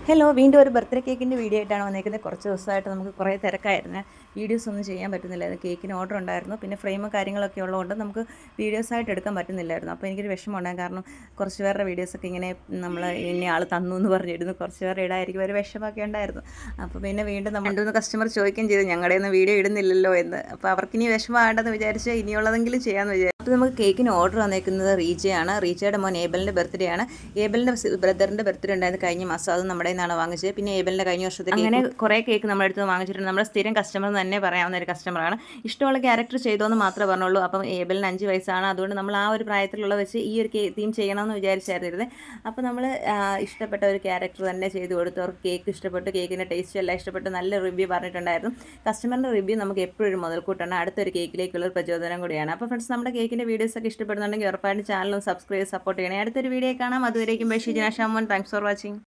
Hello, വീണ്ടും ഒരു birthday കേക്കിൻ്റെ വീഡിയോ ആയിട്ടാണ് വന്നേക്കുന്നത്. കുറച്ച് ദിവസമായിട്ട് നമുക്ക് കുറേ തിരക്കായിരുന്നു, വീഡിയോസ് ഒന്നും ചെയ്യാൻ പറ്റുന്നില്ലായിരുന്നു. കേക്കിന് ഓർഡർ ഉണ്ടായിരുന്നു, പിന്നെ ഫ്രെയിമും കാര്യങ്ങളൊക്കെ ഉള്ളതുകൊണ്ട് നമുക്ക് വീഡിയോസായിട്ട് എടുക്കാൻ പറ്റുന്നില്ലായിരുന്നു. അപ്പോൾ എനിക്കൊരു വിഷമമുണ്ടായി, കാരണം കുറച്ച് പേരുടെ വീഡിയോസൊക്കെ ഇങ്ങനെ നമ്മൾ ഇന്ന ആൾ തന്നു എന്ന് പറഞ്ഞിരുന്നു, കുറച്ച് പേരുടെ ഇടായിരിക്കും ഒരു വിഷമമൊക്കെ ഉണ്ടായിരുന്നു. അപ്പോൾ പിന്നെ വീണ്ടും നമ്മൾ 2-3 കസ്റ്റമർ ചോദിക്കുകയും ചെയ്തു, ഞങ്ങളുടെ ഒന്നും വീഡിയോ ഇടുന്നില്ലല്ലോ എന്ന്. അപ്പോൾ അവർക്കിനി വിഷമമാകേണ്ടെന്ന് വിചാരിച്ച് ഇനിയുള്ളതെങ്കിലും ചെയ്യാമെന്ന് വിചാരിച്ചു. അപ്പോൾ നമുക്ക് കേക്കിന് ഓർഡർ വന്നേക്കുന്നത് റീജയാണ്. റീജയുടെ മോൻ ഏബലിൻ്റെ ബർത്ത്ഡേ ആണ്. ഏബലിൻ്റെ ബ്രദറിൻ്റെ ബർത്ത്ഡേ ഉണ്ടായിരുന്നു കഴിഞ്ഞ മാസം, അത് നമ്മുടെ നിന്നാണ് വാങ്ങിച്ചത്. പിന്നെ ഏബലിൻ്റെ കഴിഞ്ഞ വർഷത്തെ അങ്ങനെ കുറേ കേക്ക് നമ്മുടെ അടുത്ത് വാങ്ങിച്ചിട്ടുണ്ട്. നമ്മുടെ സ്ഥിരം കസ്റ്റമർ എന്ന് തന്നെ പറയാവുന്ന ഒരു കസ്റ്റമറാണ്. ഇഷ്ടമുള്ള ക്യാരക്ടർ ചെയ്തോന്ന് മാത്രമേ പറഞ്ഞുള്ളൂ. അപ്പം ഏബലിന് 5 വയസ്സാണ്, അതുകൊണ്ട് നമ്മൾ ആ ഒരു പ്രായത്തിലുള്ള വെച്ച് ഈ ഒരു തീം ചെയ്യണമെന്ന് വിചാരിച്ചായിരുന്നത്. അപ്പോൾ നമ്മൾ ഇഷ്ടപ്പെട്ട ഒരു ക്യാരക്ടർ തന്നെ ചെയ്ത് കൊടുത്തു. അവർക്ക് കേക്ക് ഇഷ്ടപ്പെട്ടു, കേക്കിൻ്റെ ടേസ്റ്റ് എല്ലാം ഇഷ്ടപ്പെട്ടു, നല്ല റിവ്യൂ പറഞ്ഞിട്ടുണ്ടായിരുന്നു. കസ്റ്റമറിൻ്റെ റിവ്യൂ നമുക്ക് എപ്പോഴും മുതൽക്കൂട്ടാണ്, അടുത്തൊരു കേക്കിലേക്കുള്ള ഒരു പ്രചോദനം കൂടിയാണ്. അപ്പോൾ ഫ്രണ്ട്സ്, നമ്മുടെ കേക്കിൻ്റെ വീഡിയോസൊക്കെ ഇഷ്ടപ്പെടുന്നുണ്ടെങ്കിൽ ഉറപ്പായിട്ടും ചാനലും സബ്സ്ക്രൈബ് സപ്പോർട്ട് ചെയ്യണേ. അടുത്തൊരു വീഡിയോ കാണാം. അതുവരേക്കും bye Shijina Shamon. Thanks for watching.